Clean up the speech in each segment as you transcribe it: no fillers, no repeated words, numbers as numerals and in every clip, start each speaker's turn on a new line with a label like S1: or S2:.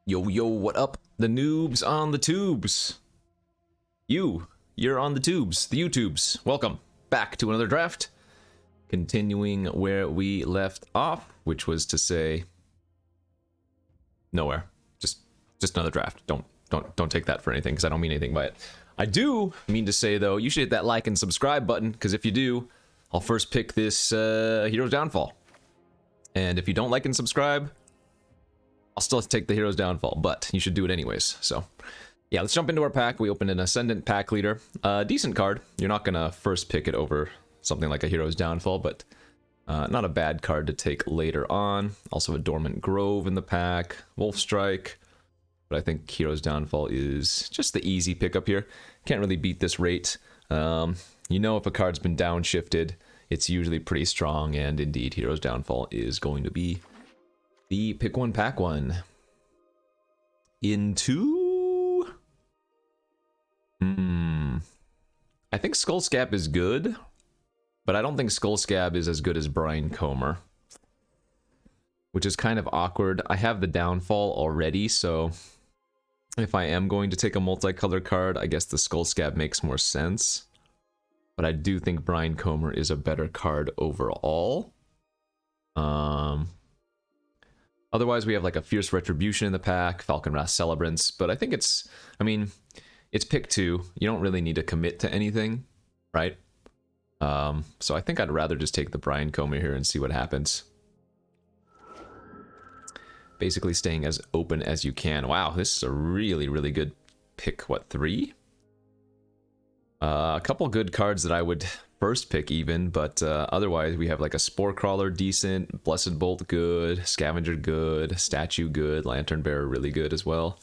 S1: Yo, yo, what up? The noobs on the tubes. You're on the tubes, the YouTubes. Welcome back to another draft. Continuing where we left off, which was to say nowhere. Just another draft. Don't take that for anything, because I don't mean anything by it. I do mean to say, though, you should hit that like and subscribe button, because if you do, I'll first pick this Hero's Downfall. And if you don't like and subscribe, I'll still take the Hero's Downfall, but you should do it anyways. So, yeah, let's jump into our pack. We opened an Ascendant Pack Leader. Decent card. You're not going to first pick it over something like a Hero's Downfall, but not a bad card to take later on. Also a Dormant Grove in the pack. Wolf Strike. But I think Hero's Downfall is just the easy pickup here. Can't really beat this rate. You know, if a card's been downshifted, it's usually pretty strong, and indeed, Hero's Downfall is going to be the pick one, pack one. Into... I think Skullscab is good, but I don't think Skullscab is as good as Brine Comer, which is kind of awkward. I have the Downfall already, so if I am going to take a multicolor card, I guess the Skullscab makes more sense. But I do think Brine Comer is a better card overall. Otherwise, we have like a Fierce Retribution in the pack, Falcon Wrath Celebrants, but I think it's pick two. You don't really need to commit to anything, right? So I think I'd rather just take the Brine Comer here and see what happens. Basically staying as open as you can. Wow, this is a really, really good pick. What, 3? A couple good cards that I would first pick even, but otherwise we have like a Spore Crawler decent, Blessed Bolt good, Scavenger good, Statue good, Lantern Bearer really good as well.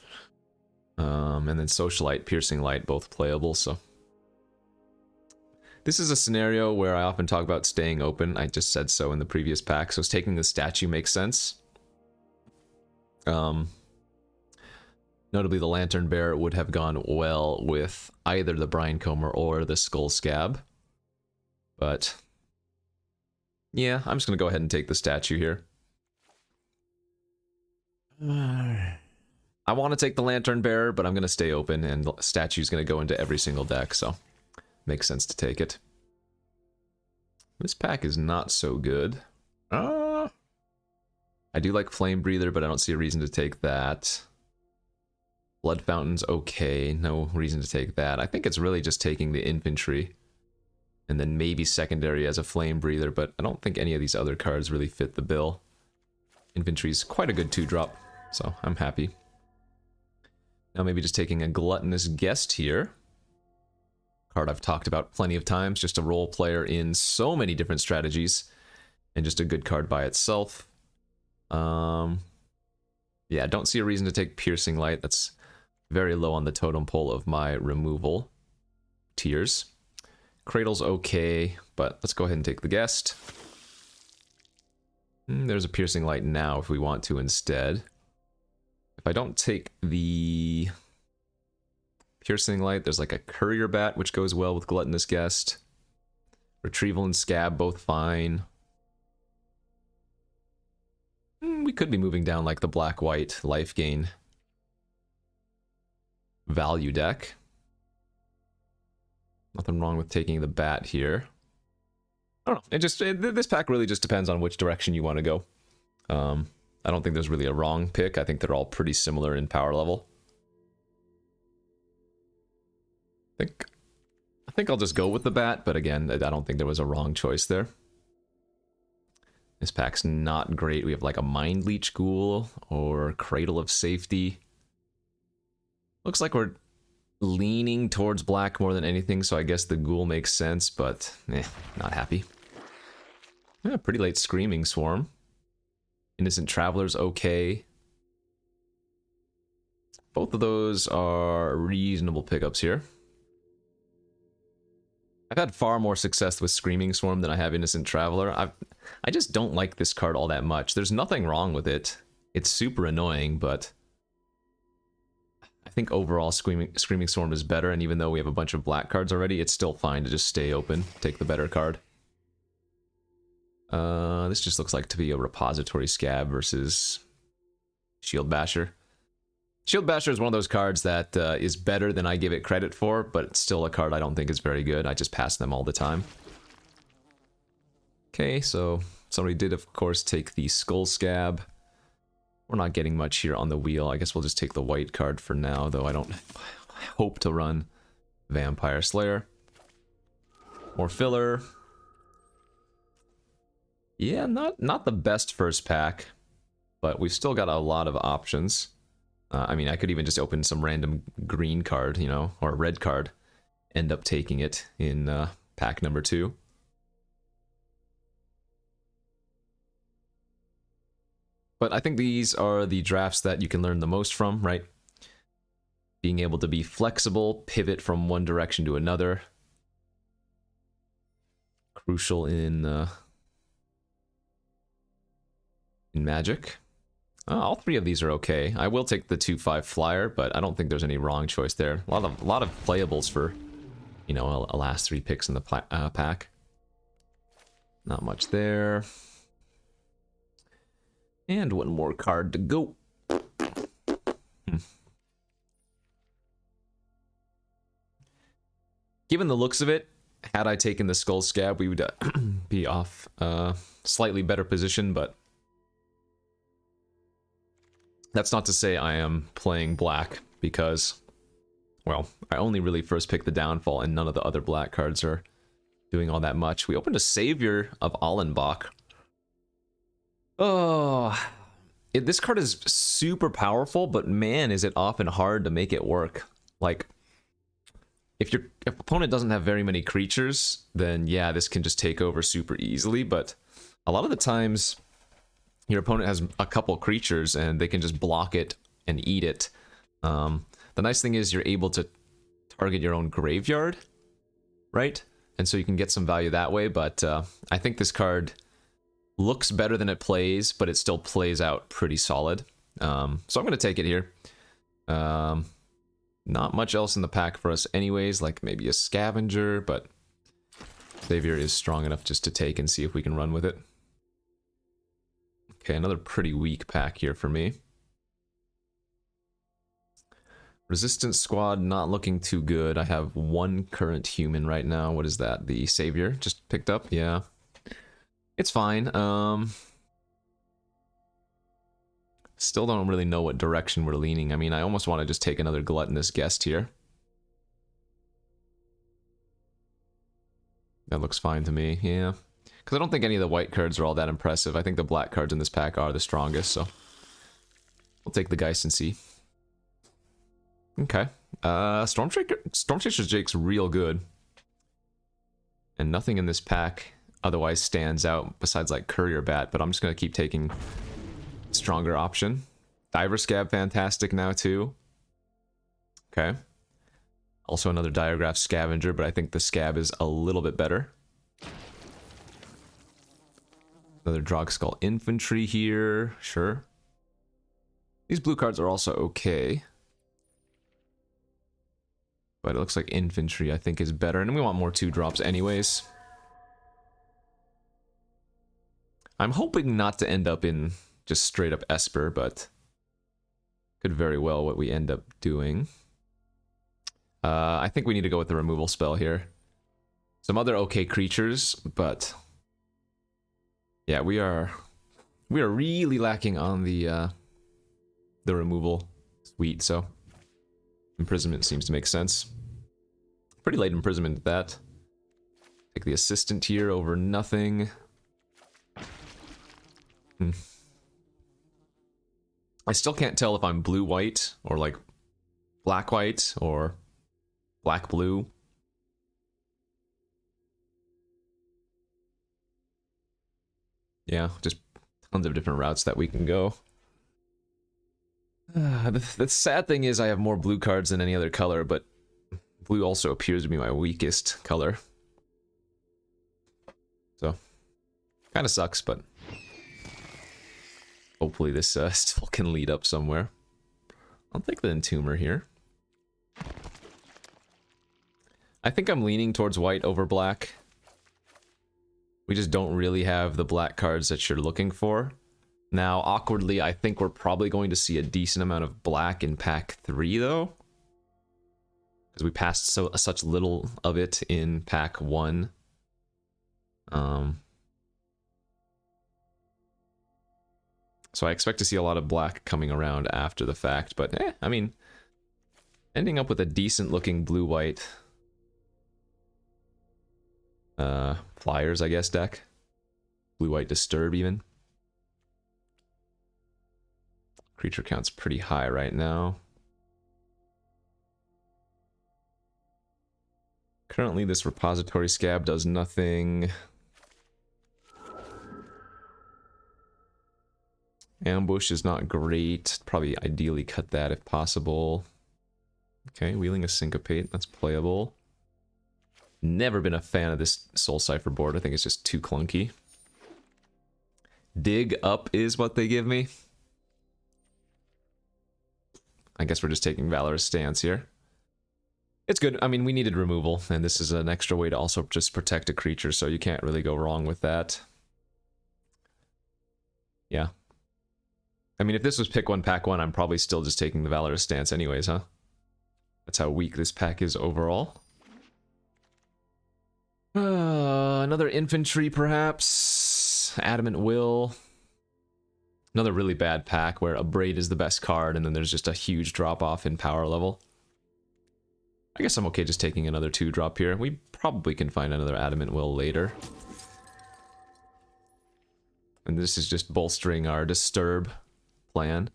S1: And then Socialite, Piercing Light, both playable, so. This is a scenario where I often talk about staying open. I just said so in the previous pack, so taking the Statue makes sense. Notably, the Lantern Bearer would have gone well with either the Brine Comer or the Skullscab. But, yeah, I'm just going to go ahead and take the Statue here. I want to take the Lantern Bearer, but I'm going to stay open, and the Statue's going to go into every single deck, so makes sense to take it. This pack is not so good. I do like Flame Breather, but I don't see a reason to take that. Blood Fountain's okay, no reason to take that. I think it's really just taking the Infantry, and then maybe secondary as a Flame Breather, but I don't think any of these other cards really fit the bill. Infantry's quite a good 2-drop, so I'm happy. Now maybe just taking a Gluttonous Guest here. Card I've talked about plenty of times, just a role player in so many different strategies, and just a good card by itself. Yeah, don't see a reason to take Piercing Light. That's very low on the totem pole of my removal tiers. Cradle's okay, but let's go ahead and take the Guest. There's a Piercing Light now if we want to instead. If I don't take the Piercing Light, there's like a Courier Bat, which goes well with Gluttonous Guest. Retrieval and Scab, both fine. We could be moving down like the black-white life gain value deck. Nothing wrong with taking the bat here. I don't know. This pack really just depends on which direction you want to go. I don't think there's really a wrong pick. I think they're all pretty similar in power level. I think I'll just go with the bat, but again, I don't think there was a wrong choice there. This pack's not great. We have like a Mind Leech Ghoul or Cradle of Safety. Looks like we're leaning towards black more than anything, so I guess the Ghoul makes sense, but not happy. Yeah, pretty late Screaming Swarm. Innocent Traveler's okay. Both of those are reasonable pickups here. I've had far more success with Screaming Swarm than I have Innocent Traveler. I just don't like this card all that much. There's nothing wrong with it. It's super annoying, but I think overall Screaming Swarm is better, and even though we have a bunch of black cards already, it's still fine to just stay open, take the better card. This just looks like to be a Repository Scab versus Shield Basher. Shield Basher is one of those cards that is better than I give it credit for, but it's still a card I don't think is very good. I just pass them all the time. Okay, so somebody did, of course, take the Skull Scab. We're not getting much here on the wheel. I guess we'll just take the white card for now, though I don't hope to run Vampire Slayer. More filler. Yeah, not the best first pack, but we've still got a lot of options. I mean, I could even just open some random green card, you know, or red card, end up taking it in pack number 2. But I think these are the drafts that you can learn the most from, right? Being able to be flexible, pivot from one direction to another. Crucial in Magic. All 3 of these are okay. I will take the 2/5 flyer, but I don't think there's any wrong choice there. A lot of playables for, you know, a last 3 picks in the pack. Not much there. And one more card to go. Given the looks of it, had I taken the Skull Scab, we would be off slightly better position, but that's not to say I am playing black, because, well, I only really first picked the Downfall, and none of the other black cards are doing all that much. We opened a Savior of Allenbach. Oh, this card is super powerful, but man, is it often hard to make it work. Like, if your opponent doesn't have very many creatures, then yeah, this can just take over super easily, but a lot of the times your opponent has a couple creatures and they can just block it and eat it. The nice thing is you're able to target your own graveyard, right? And so you can get some value that way, but I think this card looks better than it plays, but it still plays out pretty solid. So I'm going to take it here. Not much else in the pack for us anyways, like maybe a Scavenger, but Savior is strong enough just to take and see if we can run with it. Okay, another pretty weak pack here for me. Resistance Squad not looking too good. I have 1 current human right now. What is that? The Savior just picked up? Yeah. It's fine. Still don't really know what direction we're leaning. I mean, I almost want to just take another Gluttonous Guest here. That looks fine to me, yeah. Because I don't think any of the white cards are all that impressive. I think the black cards in this pack are the strongest, so we'll take the Geist and see. Okay. Stormchaser's Jake's real good. And nothing in this pack otherwise stands out besides like Courier Bat, but I'm just going to keep taking stronger option. Diver Scab, fantastic now too. Okay. Also another Diagraph Scavenger, but I think the Scab is a little bit better. Another Drogskull Infantry here, sure. These blue cards are also okay. But it looks like Infantry I think is better, and we want more 2-drops anyways. I'm hoping not to end up in just straight up Esper, but could very well what we end up doing. I think we need to go with the removal spell here. Some other okay creatures, but yeah, we are really lacking on the removal suite, so Imprisonment seems to make sense. Pretty late Imprisonment at that. Take the Assistant here over nothing. I still can't tell if I'm blue-white, or like black-white, or black-blue. Yeah, just tons of different routes that we can go. The sad thing is I have more blue cards than any other color, but blue also appears to be my weakest color. So, kind of sucks, but hopefully this still can lead up somewhere. I'll take the Entomber here. I think I'm leaning towards white over black. We just don't really have the black cards that you're looking for. Now, awkwardly, I think we're probably going to see a decent amount of black in pack 3, though. Because we passed such little of it in pack 1. So I expect to see a lot of black coming around after the fact, but I mean, ending up with a decent looking blue-white FLIERS, I guess, deck. Blue-white Disturb, even. Creature count's pretty high right now. Currently, this repository scab does nothing. Ambush is not great. Probably ideally cut that if possible. Okay, Wheeling a Syncopate. That's playable. Never been a fan of this Soul Cipher board. I think it's just too clunky. Dig Up is what they give me. I guess we're just taking Valorous Stance here. It's good. I mean, we needed removal, and this is an extra way to also just protect a creature, so you can't really go wrong with that. Yeah. I mean, if this was pick 1, pack 1, I'm probably still just taking the Valorous Stance anyways, huh? That's how weak this pack is overall. Another Infantry, perhaps. Adamant Will. Another really bad pack where Abrade is the best card, and then there's just a huge drop-off in power level. I guess I'm okay just taking another 2-drop here. We probably can find another Adamant Will later. And this is just bolstering our Disturb plan.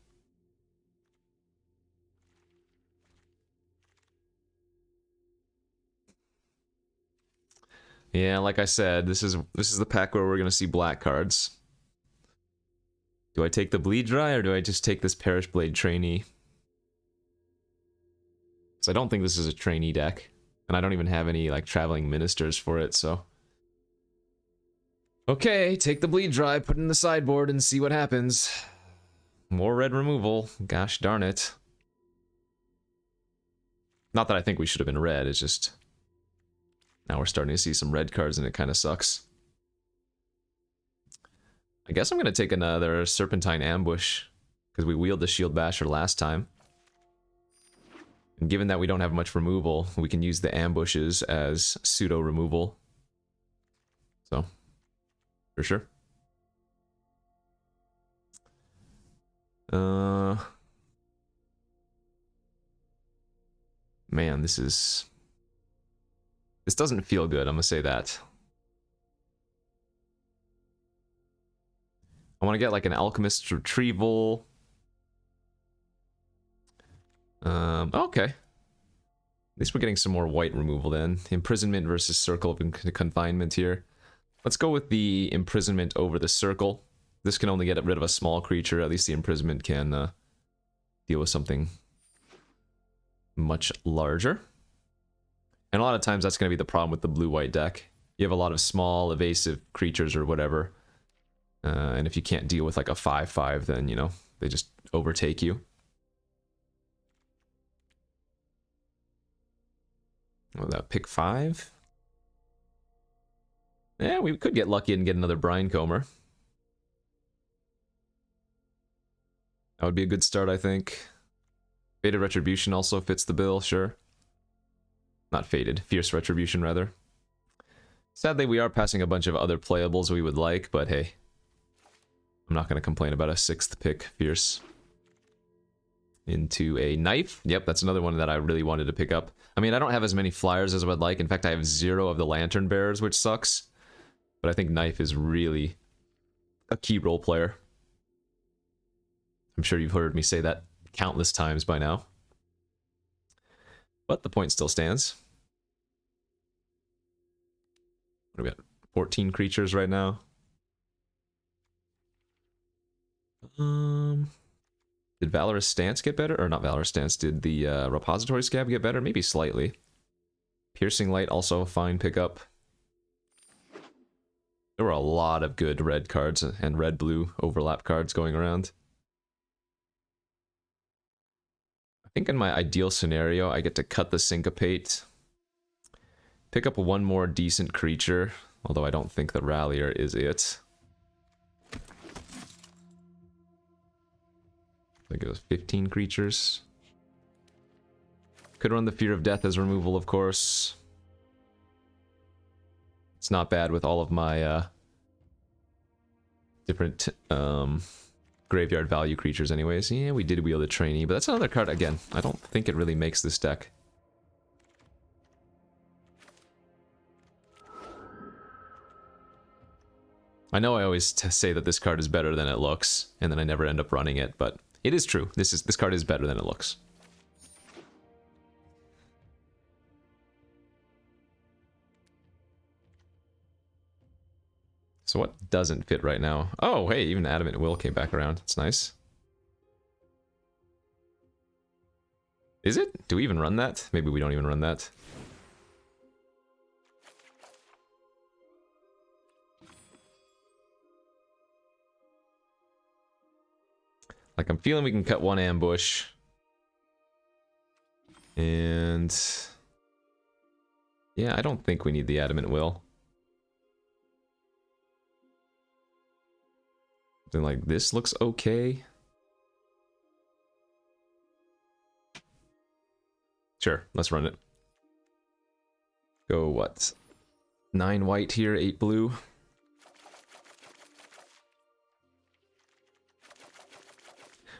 S1: Yeah, like I said, this is the pack where we're gonna see black cards. Do I take the Bleed Dry or do I just take this Perish Blade Trainee? So I don't think this is a trainee deck, and I don't even have any like traveling ministers for it, so. Okay, take the Bleed Dry, put it in the sideboard, and see what happens. More red removal. Gosh darn it. Not that I think we should have been red, it's just... Now we're starting to see some red cards and it kind of sucks. I guess I'm going to take another Serpentine Ambush, because we wheeled the Shield Basher last time. And given that we don't have much removal, we can use the ambushes as pseudo removal. So, for sure. Man, this doesn't feel good, I'm gonna say that. I want to get like an Alchemist's Retrieval. Okay. At least we're getting some more white removal then. Imprisonment versus Circle of Confinement here. Let's go with the Imprisonment over the Circle. This can only get rid of a small creature. At least the Imprisonment can deal with something much larger. And a lot of times that's going to be the problem with the blue-white deck. You have a lot of small, evasive creatures or whatever. And if you can't deal with like a 5/5, then, you know, they just overtake you. Well, that pick 5? Yeah, we could get lucky and get another Brinecomber. That would be a good start, I think. Faded Retribution also fits the bill, sure. Not Faded, Fierce Retribution, rather. Sadly, we are passing a bunch of other playables we would like, but hey. I'm not going to complain about a 6th pick, Fierce. Into a Knife. Yep, that's another one that I really wanted to pick up. I mean, I don't have as many flyers as I would like. In fact, I have 0 of the Lantern Bearers, which sucks. But I think Knife is really a key role player. I'm sure you've heard me say that countless times by now. But the point still stands. What do we got? 14 creatures right now. Did Valorous Stance get better? Or not Valorous Stance, did the Repository Scab get better? Maybe slightly. Piercing Light also a fine pickup. There were a lot of good red cards and red-blue overlap cards going around. I think in my ideal scenario, I get to cut the Syncopate. Pick up one more decent creature, although I don't think the Rallier is it. I think it was 15 creatures. Could run the Fear of Death as removal, of course. It's not bad with all of my different graveyard value creatures anyways. Yeah, we did wheel the trainee, but that's another card, again, I don't think it really makes this deck. I know I always say that this card is better than it looks, and then I never end up running it, but it is true. This card is better than it looks. So what doesn't fit right now? Oh, hey, even Adamant Will came back around. It's nice. Is it? Do we even run that? Maybe we don't even run that. Like, I'm feeling we can cut one ambush. And... yeah, I don't think we need the Adamant Will. Something like this looks okay. Sure, let's run it. Go what? 9 white here, 8 blue.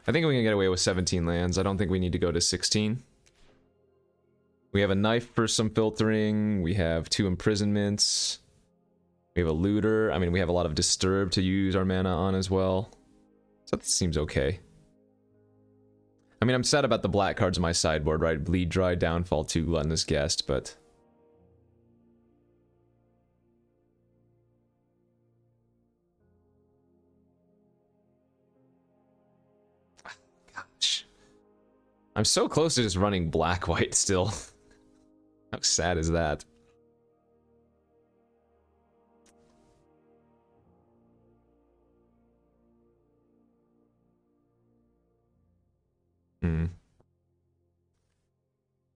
S1: I think we can get away with 17 lands. I don't think we need to go to 16. We have a Knife for some filtering. We have 2 imprisonments. We have a Looter. I mean, we have a lot of Disturb to use our mana on as well. So that seems okay. I mean, I'm sad about the black cards in my sideboard, right? Bleed Dry, Downfall 2, Gluttonous Guest, but... gosh. I'm so close to just running black-white still. How sad is that?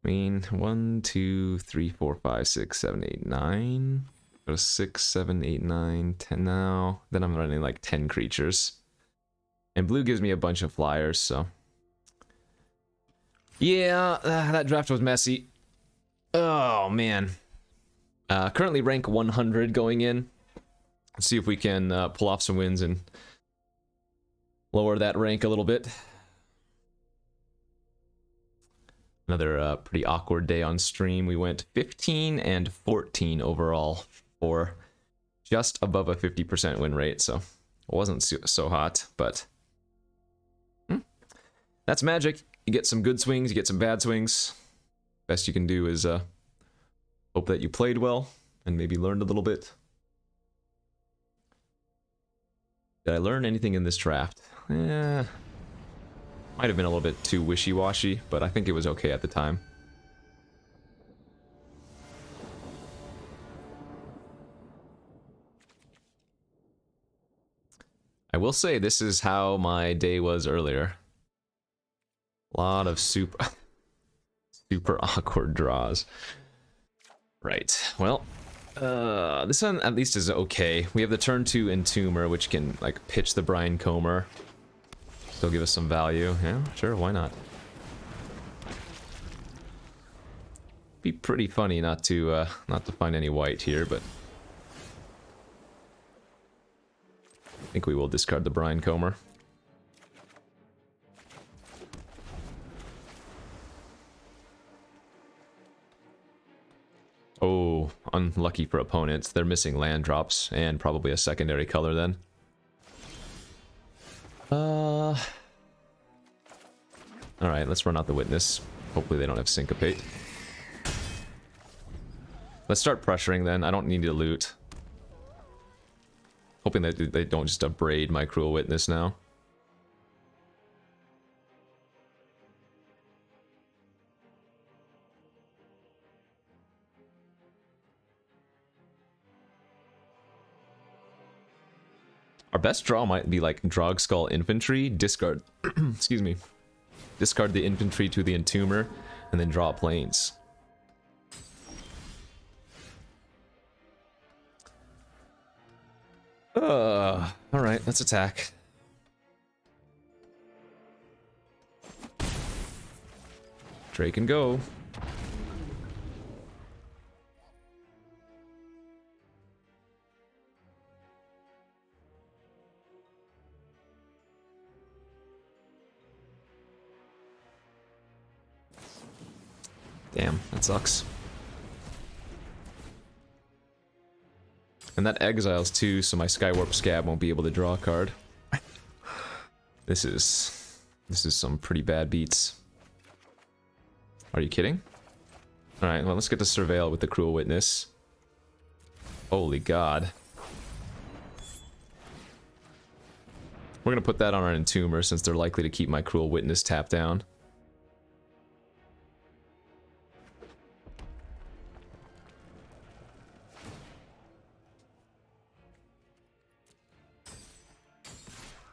S1: I mean, 1, 2, 3, 4, 5, 6, 7, 8, 9. Go to 6, 7, 8, 9, 10 now. Then I'm running like 10 creatures. And blue gives me a bunch of flyers, so... yeah, that draft was messy. Oh, man. Currently rank 100 going in. Let's see if we can pull off some wins and lower that rank a little bit. Another pretty awkward day on stream. We went 15 and 14 overall for just above a 50% win rate, so it wasn't so hot, but that's Magic. You get some good swings, you get some bad swings. Best you can do is hope that you played well and maybe learned a little bit. Did I learn anything in this draft? Might have been a little bit too wishy-washy, but I think it was okay at the time. I will say this is how my day was earlier. A lot of super awkward draws. Right, well, this one at least is okay. We have the turn 2 Entomber, which can like pitch the Brian Comer. Still give us some value. Yeah, sure, why not? Be pretty funny not to find any white here, but I think we will discard the Brian Comer. Oh, unlucky for opponents. They're missing land drops and probably a secondary color then. Alright, let's run out the Witness. Hopefully they don't have Syncopate. Let's start pressuring then. I don't need to loot. Hoping that they don't just abrade my Cruel Witness now. Our best draw might be like Drog Skull Infantry, discard, excuse me, discard the infantry to the Entomber, and then draw planes. Alright, let's attack. Drake and go. Damn, that sucks. And that exiles too, so my Skywarp Scab won't be able to draw a card. This is some pretty bad beats. Are you kidding? Alright, well let's get to Surveil with the Cruel Witness. Holy god. We're gonna put that on our Entomber since they're likely to keep my Cruel Witness tapped down.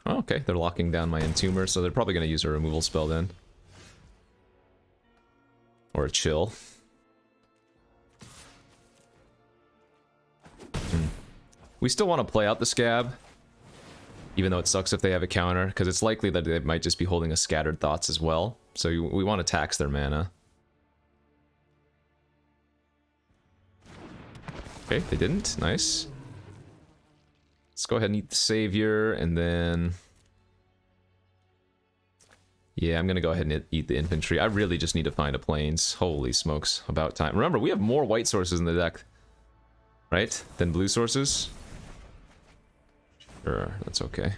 S1: Oh, okay, they're locking down my Entomber, so they're probably going to use a removal spell then. Or a chill. We still want to play out the Scab, even though it sucks if they have a counter, because it's likely that they might just be holding a Scattered Thoughts as well, so we want to tax their mana. Okay, they didn't. Nice. Let's go ahead and eat the Savior, and then... Yeah, I'm gonna go ahead and eat the Infantry. I really just need to find a Plains. Holy smokes, about time. Remember, we have more white sources in the deck, right, than blue sources? Sure, that's okay.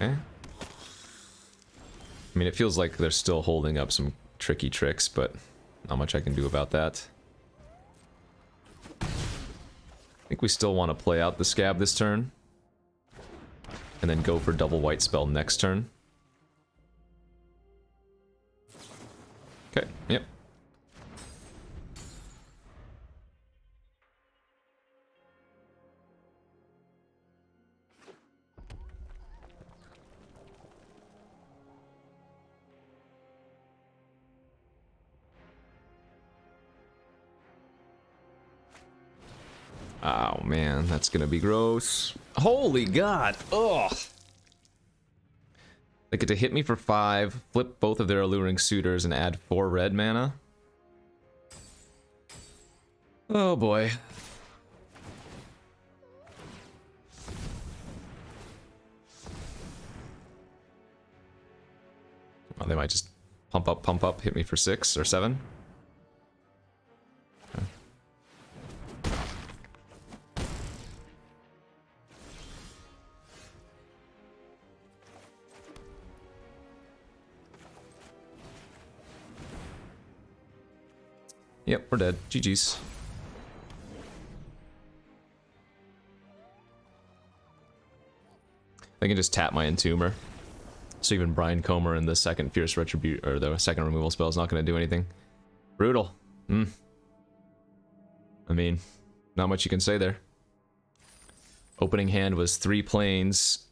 S1: Okay. I mean, it feels like they're still holding up some tricky tricks, but not much I can do about that. I think we still want to play out the Scab this turn. And then go for double white spell next turn. Okay, yep. Oh man, that's gonna be gross. Holy god! Ugh! They get to hit me for 5, flip both of their Alluring Suitors, and add 4 red mana? Oh boy. Oh, they might just pump up, hit me for 6 or 7. Okay. Yep, we're dead. GG's. I can just tap my Entomber. So even Brine Comer and the second Fierce Retribute, or the second removal spell is not going to do anything. Brutal. I mean, not much you can say there. Opening hand was 3 plains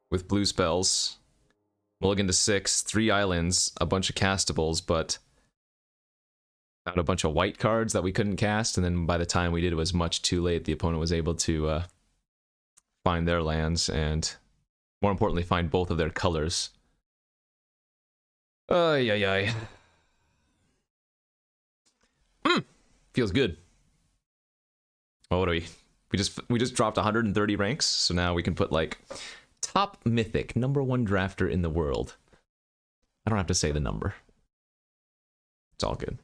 S1: with blue spells. Mulligan to 6, 3 islands, a bunch of castables, but found a bunch of white cards that we couldn't cast, and then by the time we did, it was much too late. The opponent was able to find their lands, and more importantly, find both of their colors. Ay. Feels good. Oh, what do we? We just dropped 130 ranks, so now we can put like top mythic, #1 drafter in the world. I don't have to say the number. It's all good.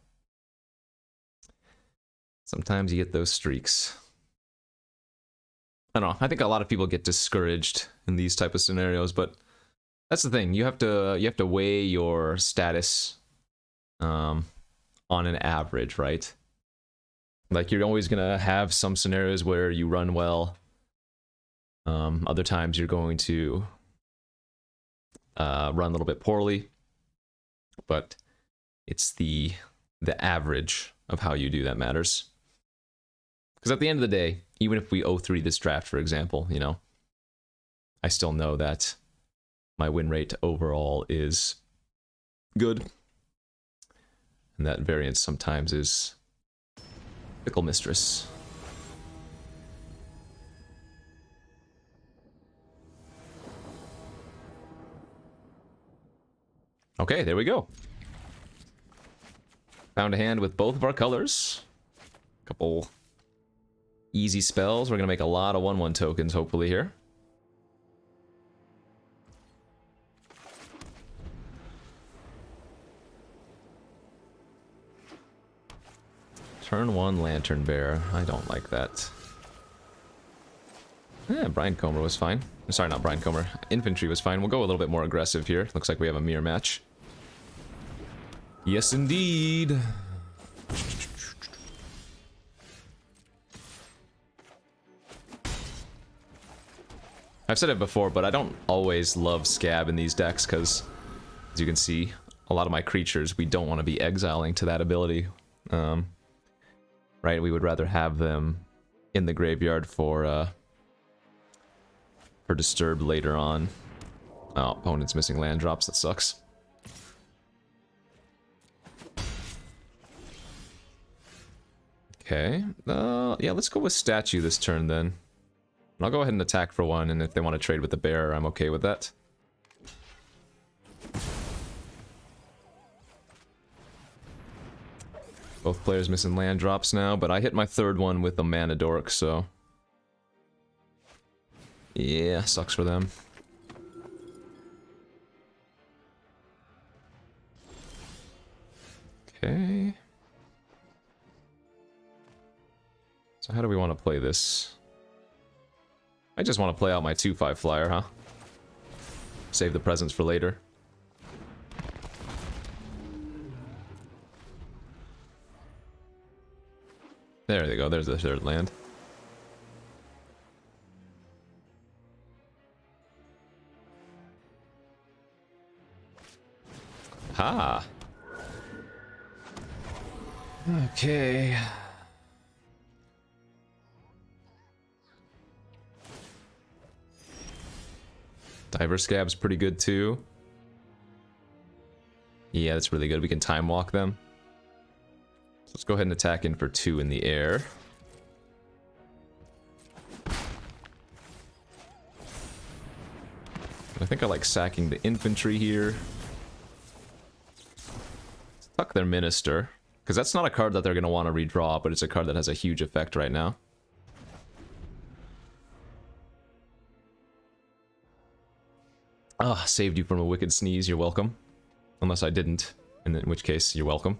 S1: Sometimes you get those streaks. I don't know. I think a lot of people get discouraged in these type of scenarios, but that's the thing. You have to weigh your status on an average, right? Like, you're always gonna have some scenarios where you run well. Other times you're going to run a little bit poorly, but it's the average of how you do that matters. Because at the end of the day, even if we 0-3 this draft, for example, you know, I still know that my win rate overall is good. And that variant sometimes is Fickle Mistress. Okay, there we go. Found a hand with both of our colors. Couple easy spells. We're gonna make a lot of 1/1 tokens, hopefully, here. Turn 1 Lantern Bearer. I don't like that. Yeah, Brian Comer was fine. Sorry, not Brian Comer. Infantry was fine. We'll go a little bit more aggressive here. Looks like we have a mirror match. Yes, indeed. I've said it before, but I don't always love Scab in these decks because, as you can see, a lot of my creatures, we don't want to be exiling to that ability. Right? We would rather have them in the graveyard for Disturbed later on. Oh, opponent's missing land drops. That sucks. Okay. Yeah, let's go with Statue this turn then. And I'll go ahead and attack for 1, and if they want to trade with the Bearer, I'm okay with that. Both players missing land drops now, but I hit my 3rd one with the Mana Dork, so... yeah, sucks for them. Okay. So how do we want to play this? I just want to play out my 2/5 flyer, huh? Save the presents for later. There they go, there's the 3rd land. Ha! Okay. Diver Scab's pretty good too. Yeah, that's really good. We can time walk them. So let's go ahead and attack in for 2 in the air. I think I like sacking the infantry here. Let's tuck their Minister. Because that's not a card that they're going to want to redraw, but it's a card that has a huge effect right now. Ah, saved you from a wicked sneeze, you're welcome. Unless I didn't, in which case, you're welcome.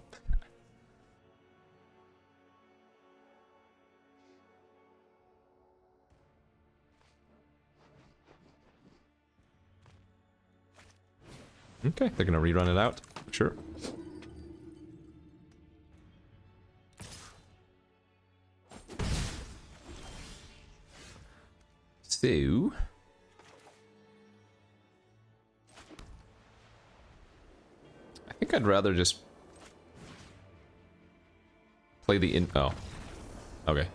S1: Okay, they're gonna rerun it out. Sure. So... I think I'd rather just play the oh. Okay.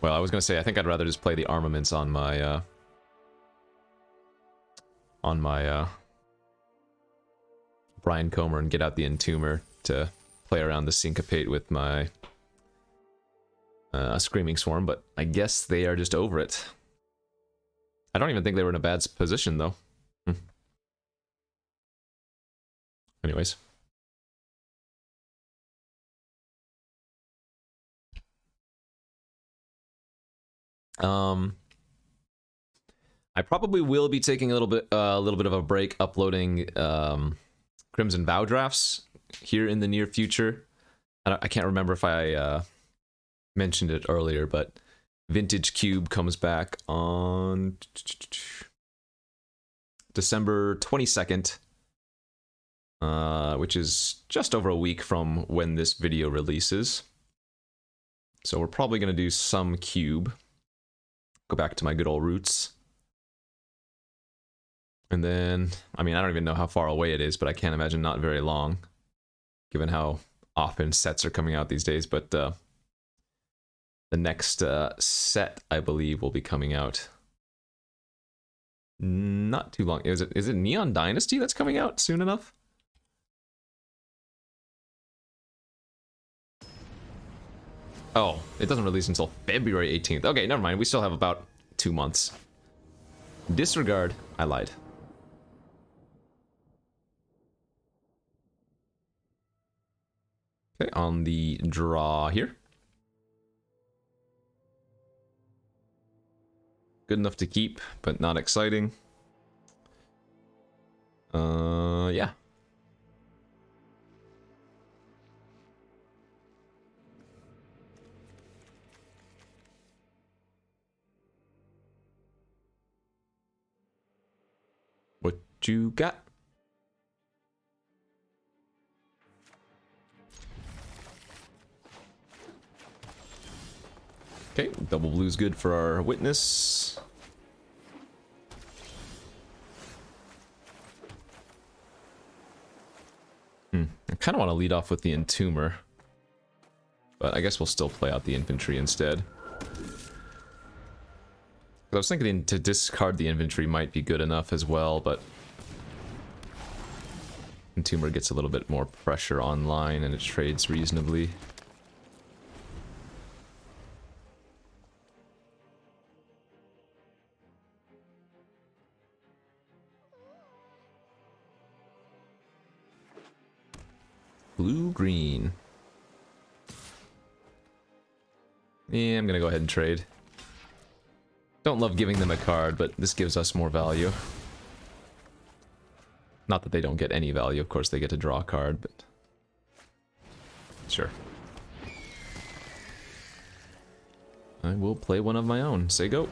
S1: Well, I was gonna say, I think I'd rather just play the armaments on my, Brian Comer and get out the Entomber to play around the Syncopate with my Screaming Swarm, but I guess they are just over it. I don't even think they were in a bad position, though. Anyways. I probably will be taking a little bit of a break uploading Crimson Vow drafts here in the near future. I can't remember if I mentioned it earlier, but Vintage Cube comes back on December 22nd, which is just over a week from when this video releases. So we're probably going to do some Cube. Go back to my good old roots. And then, I mean, I don't even know how far away it is, but I can't imagine not very long, given how often sets are coming out these days. But the next set, I believe, will be coming out not too long. Is it Neon Dynasty that's coming out soon enough? Oh, it doesn't release until February 18th. Okay, never mind. We still have about 2 months. Disregard. I lied. Okay, on the draw here. Good enough to keep, but not exciting. Yeah. What you got? Okay, double blue's good for our witness. I kind of want to lead off with the Entomber, but I guess we'll still play out the infantry instead. I was thinking to discard the infantry might be good enough as well, but Entomber gets a little bit more pressure online and it trades reasonably. Blue-green. Yeah, I'm gonna go ahead and trade. Don't love giving them a card, but this gives us more value. Not that they don't get any value, of course they get to draw a card, but... Sure. I will play one of my own. Say go.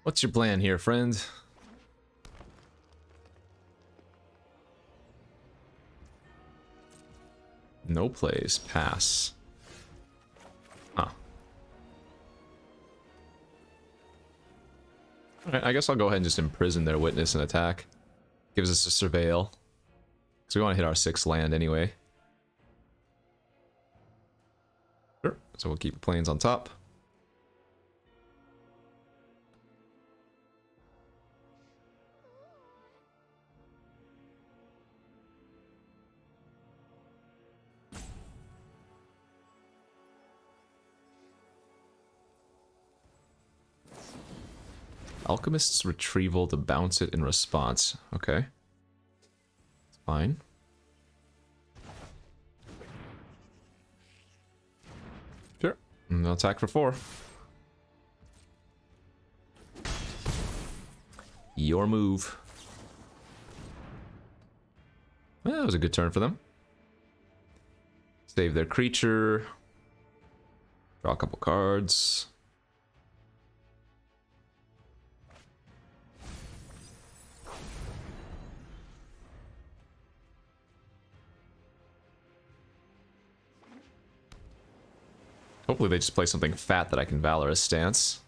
S1: What's your plan here, friend? No plays. Pass. Huh. Alright, I guess I'll go ahead and just imprison their witness and attack. Gives us a surveil. Because we want to hit our 6th land anyway. Sure. So we'll keep planes on top. Alchemist's retrieval to bounce it in response. Okay. It's fine. Sure. And they'll attack for 4. Your move. Well, that was a good turn for them. Save their creature. Draw a couple cards. Hopefully they just play something fat that I can Valorous stance.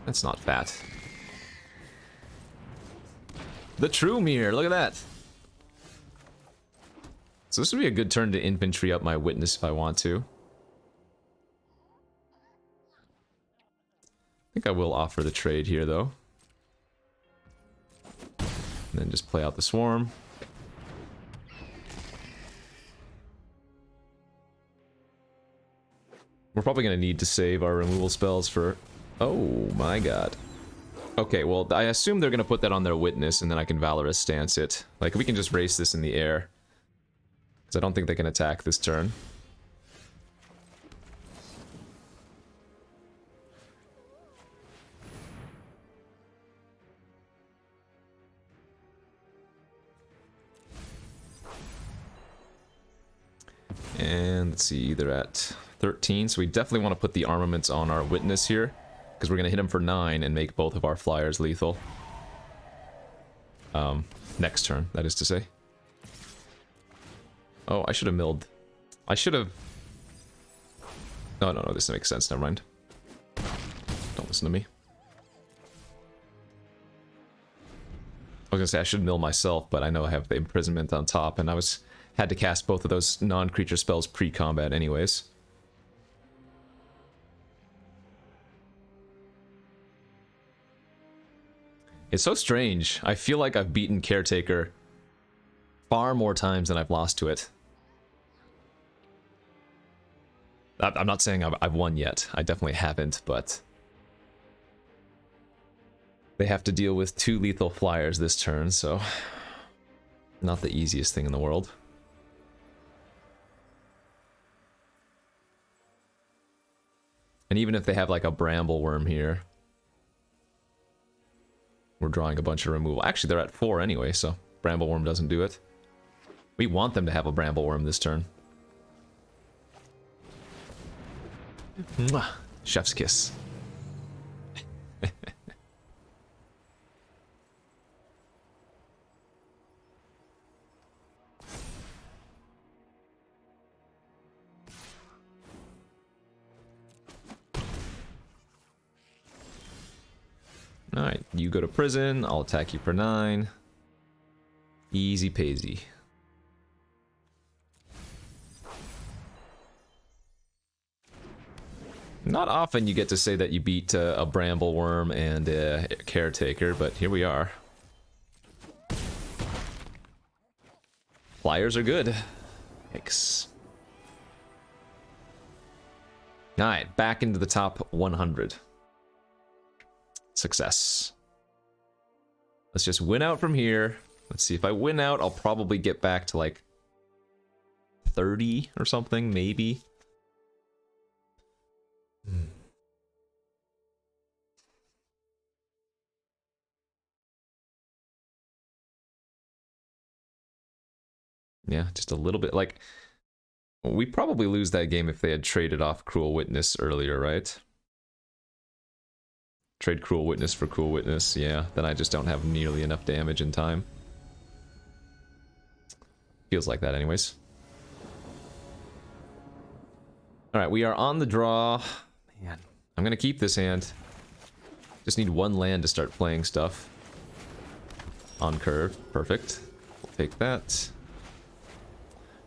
S1: That's not fat. The True Mirror, look at that! So this would be a good turn to infantry up my witness if I want to. I think I will offer the trade here though. And then just play out the swarm. We're probably going to need to save our removal spells for... Oh my god. Okay, well, I assume they're going to put that on their witness, and then I can Valorous stance it. Like, we can just race this in the air. Because I don't think they can attack this turn. And let's see, they're at 13, so we definitely want to put the armaments on our witness here, because we're going to hit him for 9 and make both of our flyers lethal. Next turn, that is to say. Oh, I should have milled. I should have... Oh, no, this makes sense. Never mind. Don't listen to me. I was gonna say I should mill myself, but I know I have the imprisonment on top, and had to cast both of those non-creature spells pre-combat anyways. It's so strange. I feel like I've beaten Caretaker far more times than I've lost to it. I'm not saying I've won yet. I definitely haven't, but they have to deal with 2 lethal flyers this turn, so not the easiest thing in the world. And even if they have like a bramble worm here, we're drawing a bunch of removal. Actually, they're at 4 anyway, so bramble worm doesn't do it. We want them to have a bramble worm this turn. Mwah! Chef's kiss. Alright, you go to prison, I'll attack you for 9. Easy peasy. Not often you get to say that you beat a bramble worm and a caretaker, but here we are. Flyers are good. Yikes. Alright, back into the top 100. Success. Let's just win out from here. Let's see, if I win out, I'll probably get back to like 30 or something, maybe. Yeah, just a little bit. Like, we probably lose that game if they had traded off Cruel Witness earlier, right? Trade Cruel Witness for Cruel Witness, yeah. Then I just don't have nearly enough damage in time. Feels like that anyways. Alright, we are on the draw. Man, I'm gonna keep this hand. Just need 1 land to start playing stuff. On curve, perfect. We'll take that.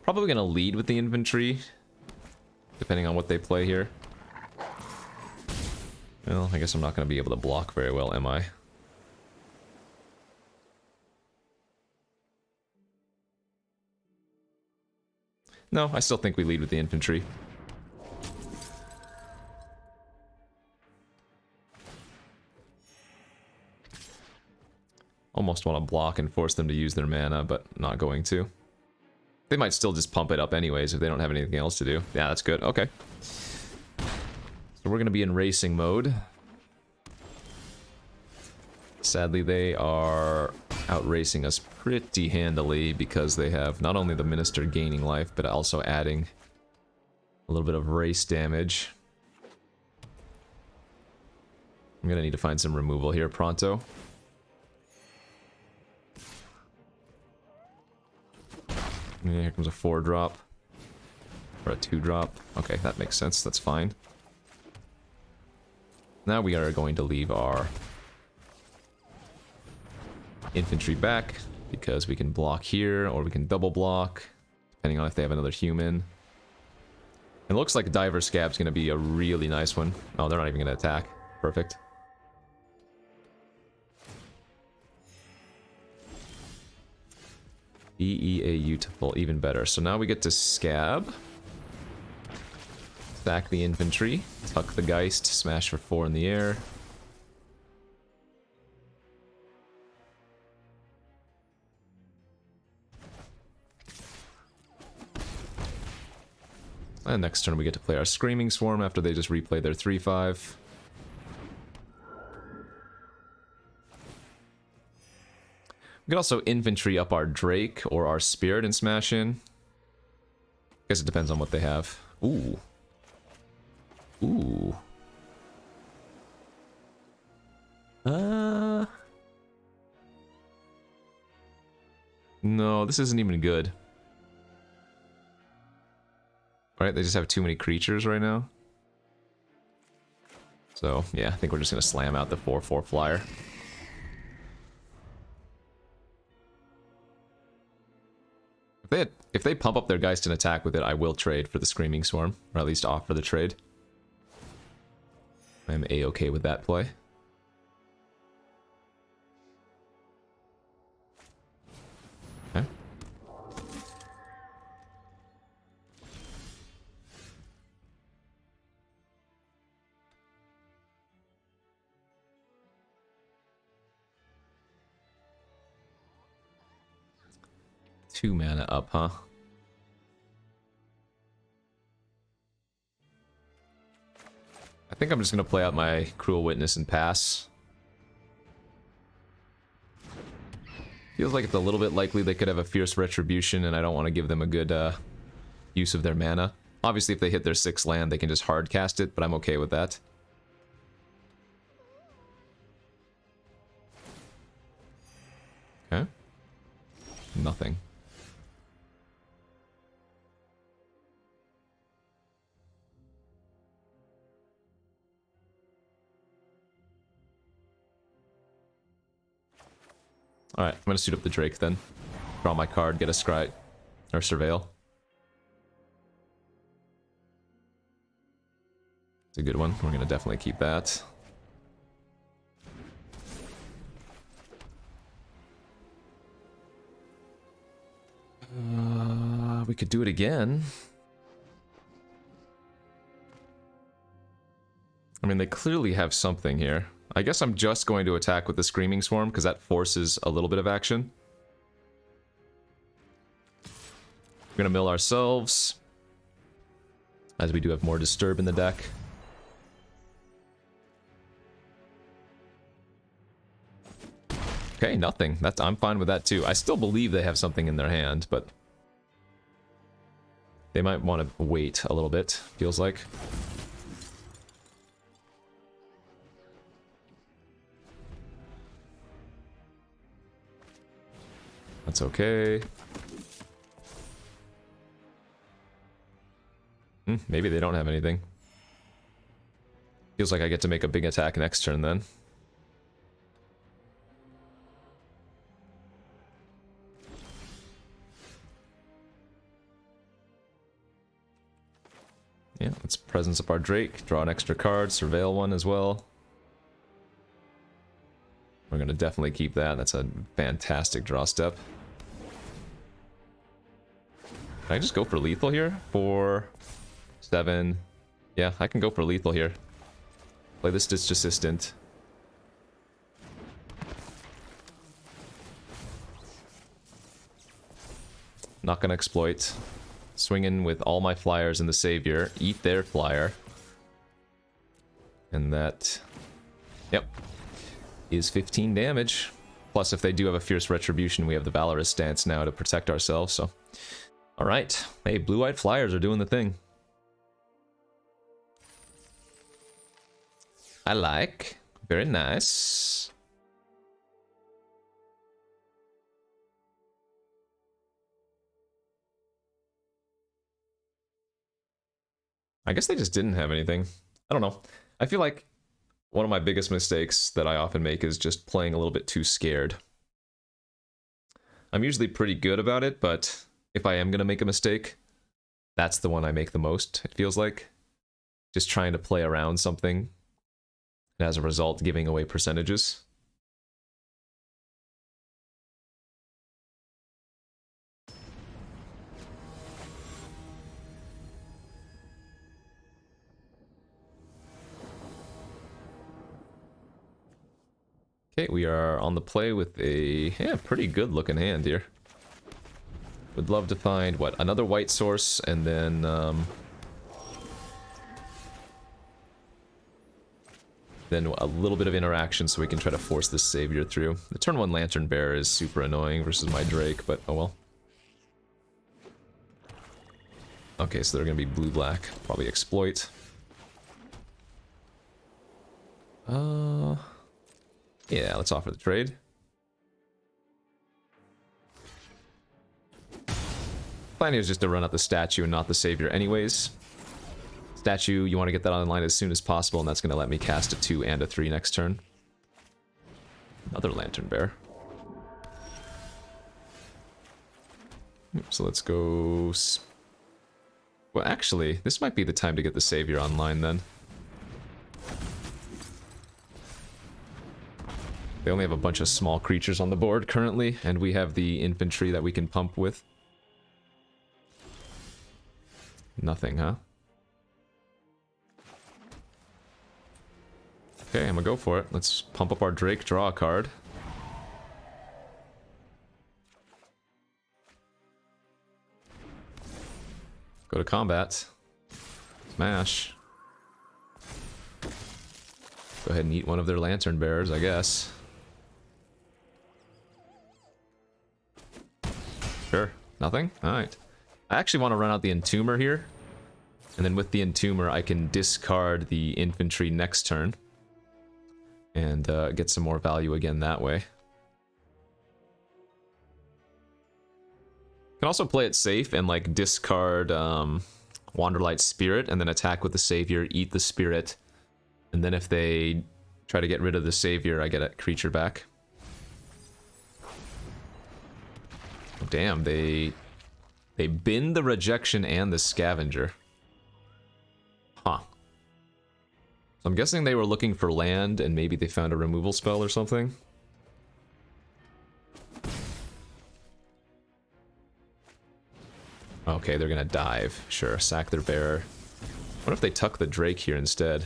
S1: Probably gonna lead with the infantry, depending on what they play here. Well, I guess I'm not gonna be able to block very well, am I? No, I still think we lead with the infantry. Almost want to block and force them to use their mana, but not going to. They might still just pump it up anyways if they don't have anything else to do. Yeah, that's good. Okay. So we're going to be in racing mode. Sadly, they are out racing us pretty handily because they have not only the Minister gaining life, but also adding a little bit of race damage. I'm going to need to find some removal here pronto. Yeah, here comes a 4-drop. Or a 2-drop. Okay, that makes sense. That's fine. Now we are going to leave our infantry back, because we can block here, or we can double block, depending on if they have another human. It looks like Diver Scab's going to be a really nice one. Oh, they're not even going to attack. Perfect. Beautiful, even better. So now we get to Scab. Stack the infantry. Tuck the Geist. Smash for 4 in the air. And next turn we get to play our Screaming Swarm after they just replay their 3/5. We could also infantry up our Drake or our Spirit and smash in. I guess it depends on what they have. Ooh. Ooh. No, this isn't even good. Right, they just have too many creatures right now. So, yeah, I think we're just going to slam out the 4/4 flyer. If they pump up their Geist and attack with it, I will trade for the Screaming Swarm, or at least offer the trade. I'm A-okay with that play. Okay. Two mana up, huh? I think I'm just going to play out my Cruel Witness and pass. Feels like it's a little bit likely they could have a Fierce Retribution, and I don't want to give them a good use of their mana. Obviously, if they hit their 6th land, they can just hard cast it, but I'm okay with that. Okay. Nothing. Alright, I'm gonna suit up the Drake then. Draw my card, get a Scry, or Surveil. It's a good one. We're gonna definitely keep that. We could do it again. I mean, they clearly have something here. I guess I'm just going to attack with the Screaming Swarm, because that forces a little bit of action. We're gonna mill ourselves, as we do have more Disturb in the deck. Okay, nothing. I'm fine with that too. I still believe they have something in their hand, but they might want to wait a little bit, feels like. That's okay. Maybe they don't have anything. Feels like I get to make a big attack next turn then. Yeah, let's presence up our Drake, draw an extra card, surveil one as well. We're gonna definitely keep that. That's a fantastic draw step. Can I just go for lethal here? 4, 7. Yeah, I can go for lethal here. Play this Stitch Assistant. Not gonna exploit. Swing in with all my flyers in the Savior. Eat their flyer. And that... Yep. Is 15 damage. Plus, if they do have a Fierce Retribution, we have the Valorous stance now to protect ourselves, so... Alright. Hey, blue-white flyers are doing the thing. I like. Very nice. I guess they just didn't have anything. I don't know. I feel like one of my biggest mistakes that I often make is just playing a little bit too scared. I'm usually pretty good about it, but if I am going to make a mistake, that's the one I make the most, it feels like. Just trying to play around something, and as a result, giving away percentages. Okay, we are on the play with a pretty good looking hand here. Would love to find, what, another white source, and then a little bit of interaction so we can try to force this Savior through. The turn 1 Lantern Bearer is super annoying versus my Drake, but oh well. Okay, so they're gonna be blue-black, probably exploit. Yeah, let's offer the trade. Plan here is just to run out the statue and not the Savior anyways. Statue, you want to get that online as soon as possible, and that's going to let me cast a 2 and a 3 next turn. Another Lantern Bear. So let's go... Well, actually, this might be the time to get the Savior online, then. They only have a bunch of small creatures on the board currently, and we have the infantry that we can pump with. Nothing, huh? Okay, I'm gonna go for it. Let's pump up our Drake, draw a card. Go to combat. Smash. Go ahead and eat one of their Lantern Bearers, I guess. Sure. Nothing? Alright. I actually want to run out the Entomber here. And then with the Entomber, I can discard the infantry next turn. And get some more value again that way. Can also play it safe and like discard Wanderlight Spirit and then attack with the Savior, eat the Spirit, and then if they try to get rid of the Savior, I get a creature back. Oh, damn, they bin the Rejection and the Scavenger. Huh. So I'm guessing they were looking for land and maybe they found a removal spell or something. Okay, they're gonna dive. Sure, sack their bearer. What if they tuck the Drake here instead?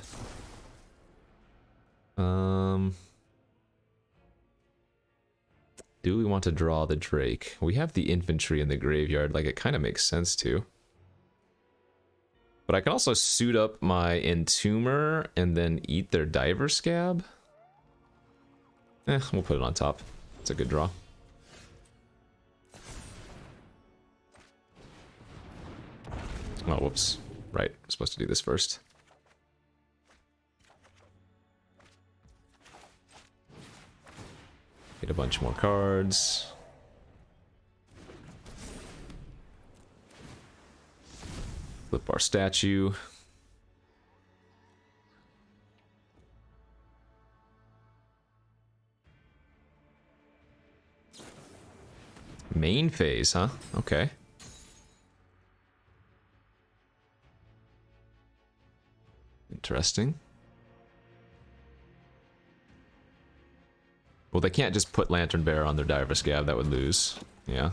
S1: Do we want to draw the Drake? We have the infantry in the graveyard, like it kind of makes sense to. But I can also suit up my Entomber and then eat their Diver Scab. We'll put it on top. It's a good draw. Oh, whoops. Right, I'm supposed to do this first. Get a bunch more cards. Flip our statue. Main phase, huh? Okay. Interesting. Well, they can't just put Lantern Bearer on their Diver Scab, that would lose. Yeah.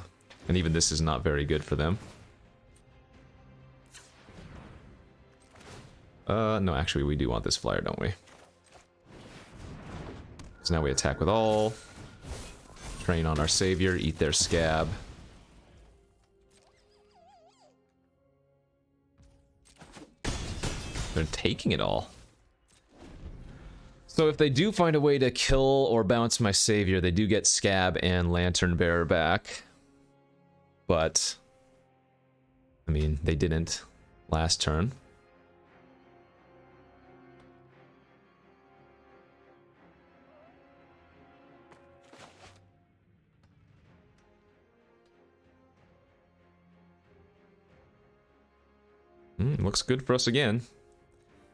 S1: And even this is not very good for them. No, actually, we do want this flyer, don't we? So now we attack with all. Train on our Savior, eat their Scab. They're taking it all. So if they do find a way to kill or bounce my Savior, they do get Scab and Lantern Bearer back. But, I mean, they didn't last turn. Looks good for us again.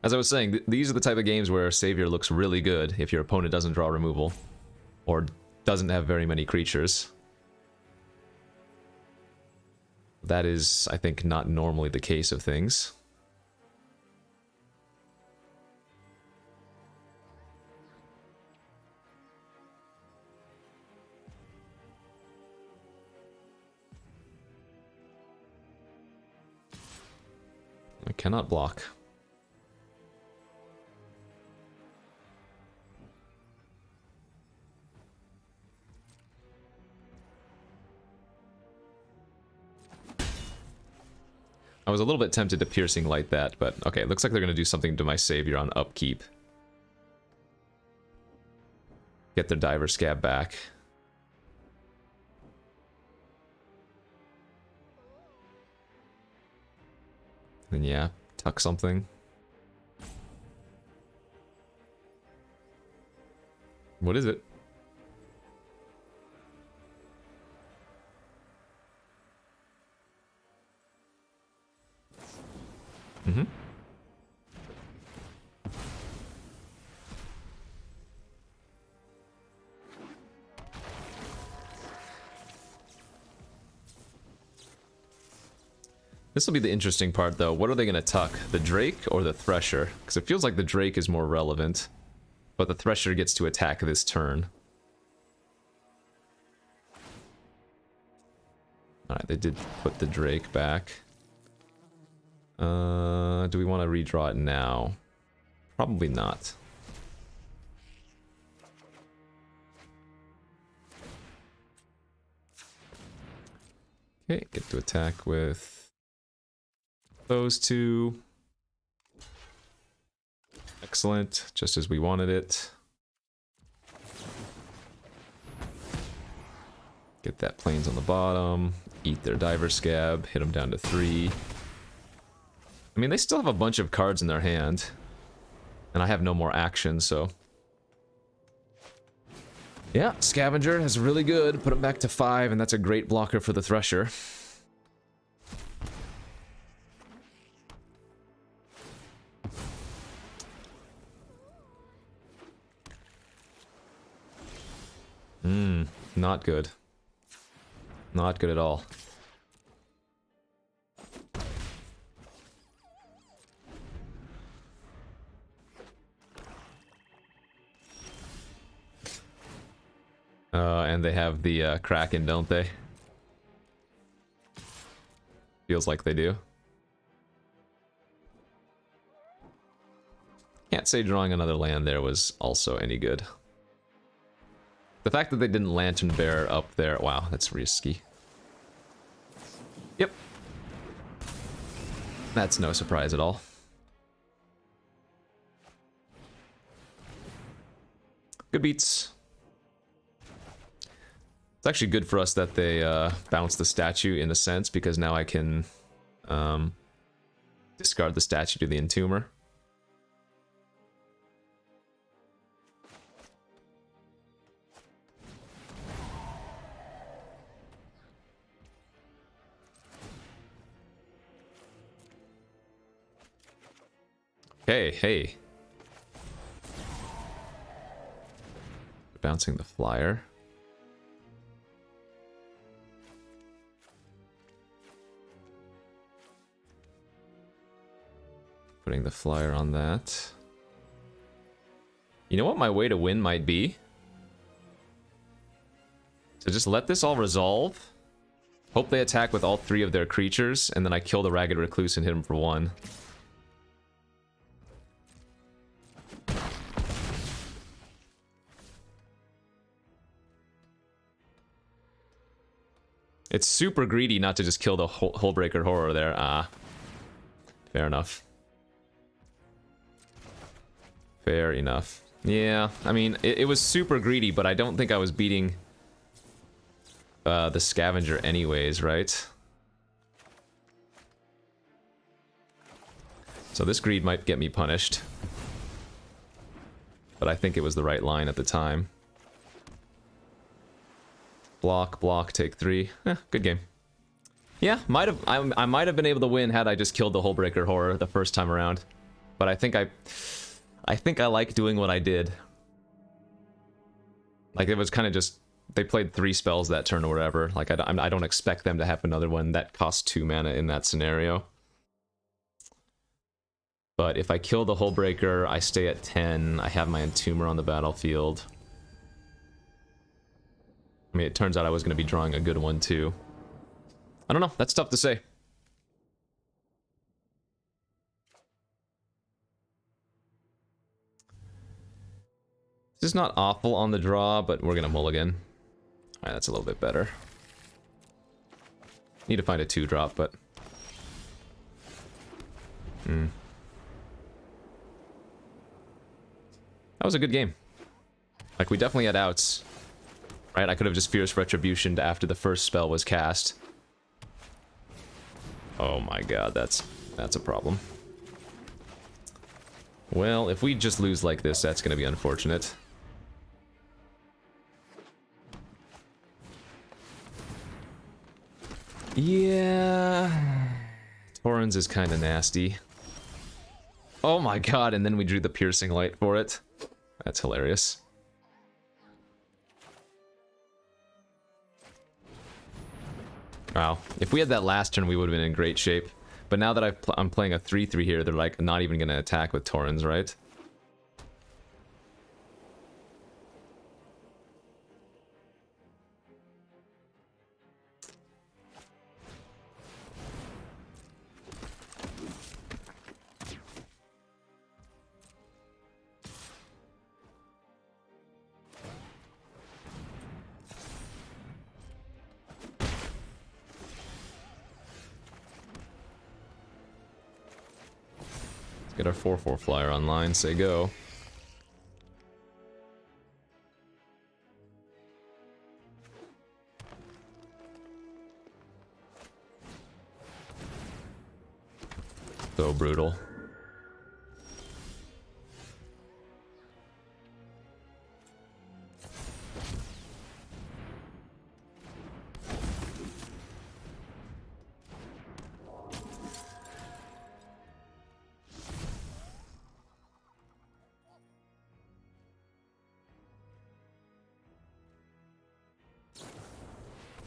S1: As I was saying, these are the type of games where Savior looks really good if your opponent doesn't draw removal. Or doesn't have very many creatures. That is, I think, not normally the case of things. I cannot block. I was a little bit tempted to Piercing Light that, but okay, it looks like they're going to do something to my Savior on upkeep. Get their Diver Scab back. Then yeah, tuck something. What is it? This will be the interesting part, though. What are they going to tuck? The Drake or the Thresher? Because it feels like the Drake is more relevant. But the Thresher gets to attack this turn. Alright, they did put the Drake back. Do we want to redraw it now? Probably not. Okay, get to attack with those two. Excellent, just as we wanted it. Get that plains on the bottom, eat their diver scab, hit them down to 3. I mean, they still have a bunch of cards in their hand. And I have no more action, so... Yeah, Scavenger is really good. Put him back to 5, and that's a great blocker for the Thresher. Not good. Not good at all. And they have the Kraken, don't they? Feels like they do. Can't say drawing another land there was also any good. The fact that they didn't Lantern Bear up there, wow, that's risky. Yep. That's no surprise at all. Good beats. It's actually good for us that they bounce the statue in a sense, because now I can discard the statue to the Entomber. Hey. Bouncing the flyer. Putting the flyer on that. You know what my way to win might be? So just let this all resolve. Hope they attack with all 3 of their creatures, and then I kill the Ragged Recluse and hit him for 1. It's super greedy not to just kill the Hullbreaker Horror there. Ah. Fair enough. Fair enough. Yeah, I mean, it was super greedy, but I don't think I was beating the Scavenger anyways, right? So this greed might get me punished. But I think it was the right line at the time. Block, take 3. Good game. Yeah, I might have been able to win had I just killed the Hullbreaker Horror the first time around. But I think I like doing what I did. Like, it was kind of just... They played 3 spells that turn or whatever. Like, I don't expect them to have another one that costs 2 mana in that scenario. But if I kill the Hullbreaker, I stay at 10. I have my Entomber on the battlefield. I mean, it turns out I was going to be drawing a good one, too. I don't know. That's tough to say. This is not awful on the draw, but we're going to mulligan. Alright, that's a little bit better. Need to find a 2-drop, but... That was a good game. Like, we definitely had outs. Right, I could have just Fierce Retributioned after the first spell was cast. Oh my god, that's a problem. Well, if we just lose like this, that's gonna be unfortunate. Yeah... Torrens is kinda nasty. Oh my god, and then we drew the Piercing Light for it. That's hilarious. Wow, if we had that last turn, we would have been in great shape. But now that I'm playing a 3/3 here, they're like not even gonna attack with Taurens, right? Get our 4/4 flyer online, say go. So brutal.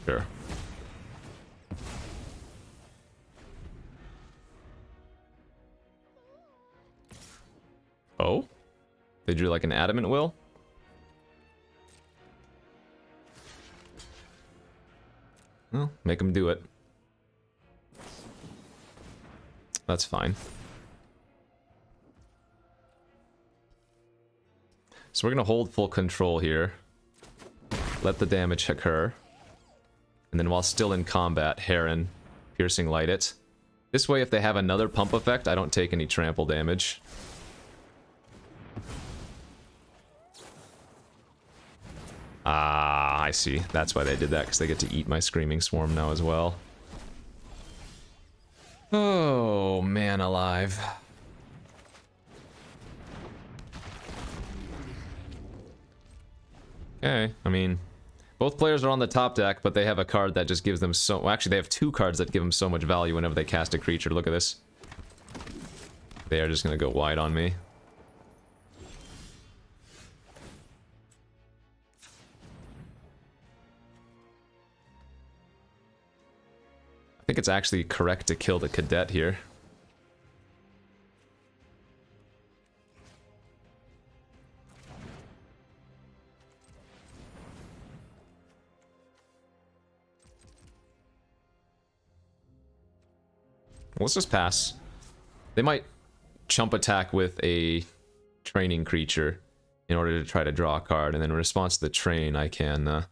S1: Sure. Oh? They drew like an adamant will? Well, make them do it. That's fine. So we're gonna hold full control here. Let the damage occur. And then while still in combat, Heron, Piercing Light it. This way, if they have another pump effect, I don't take any trample damage. Ah, I see. That's why they did that, because they get to eat my Screaming Swarm now as well. Oh, man alive. Okay, I mean... Both players are on the top deck, but they have a card that just gives them so... Well, actually, they have two cards that give them so much value whenever they cast a creature. Look at this. They are just gonna go wide on me. I think it's actually correct to kill the cadet here. Let's just pass. They might chump attack with a training creature in order to try to draw a card, and then in response to the train, I can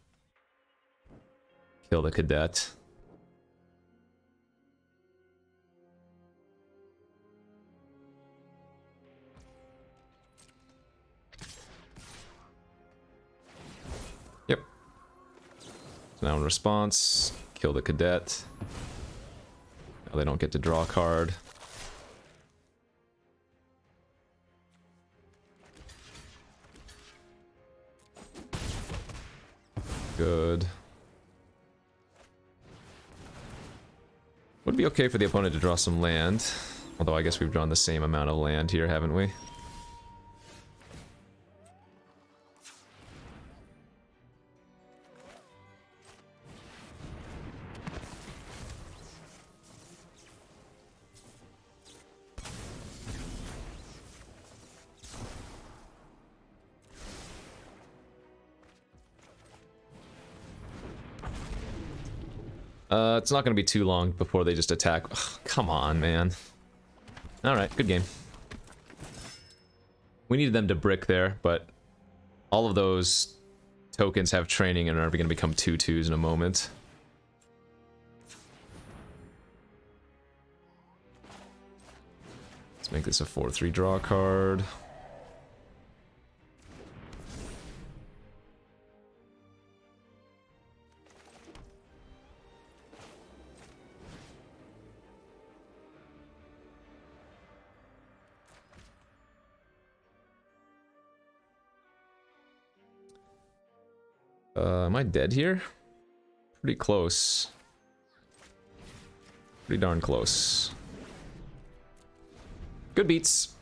S1: kill the cadet. Yep. So now in response, kill the cadet. They don't get to draw a card. Good. Would be okay for the opponent to draw some land. Although I guess we've drawn the same amount of land here, haven't we? It's not going to be too long before they just attack. Ugh, come on, man. Alright, good game. We needed them to brick there, but all of those tokens have training and are going to become 2/2s in a moment. Let's make this a 4/3 draw card. Am I dead here? Pretty close. Pretty darn close. Good beats.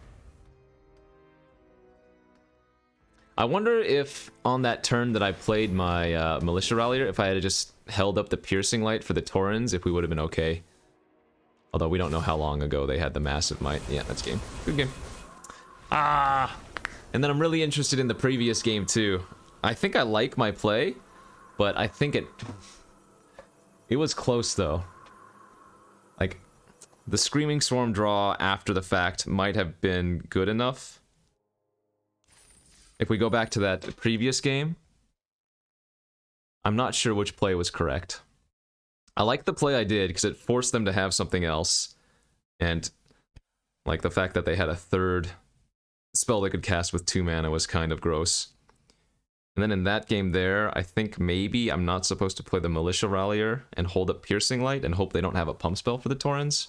S1: I wonder if on that turn that I played my Militia Rallier, if I had just held up the Piercing Light for the Taurens, if we would have been okay. Although we don't know how long ago they had the massive might. Yeah, that's game. Good game. Ah! And then I'm really interested in the previous game too. I think I like my play, but I think it was close though. Like, the Screaming Swarm draw after the fact might have been good enough. If we go back to that previous game, I'm not sure which play was correct. I like the play I did because it forced them to have something else. And like the fact that they had a third spell they could cast with 2 mana was kind of gross. And then in that game there, I think maybe I'm not supposed to play the Militia Rallier and hold up Piercing Light and hope they don't have a pump spell for the Taurens.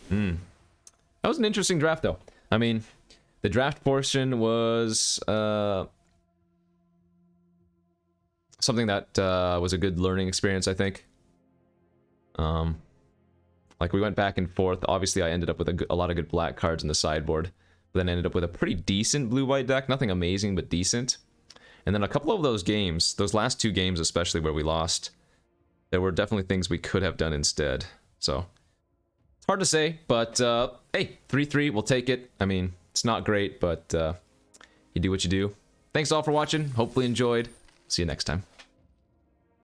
S1: That was an interesting draft though. I mean, the draft portion was something that was a good learning experience, I think. Like, we went back and forth. Obviously, I ended up with a lot of good black cards in the sideboard, but then ended up with a pretty decent blue-white deck. Nothing amazing, but decent. And then a couple of those games, those last 2 games especially where we lost, there were definitely things we could have done instead. So, it's hard to say, but hey, 3-3, we'll take it. I mean, it's not great, but you do what you do. Thanks all for watching. Hopefully enjoyed. See you next time.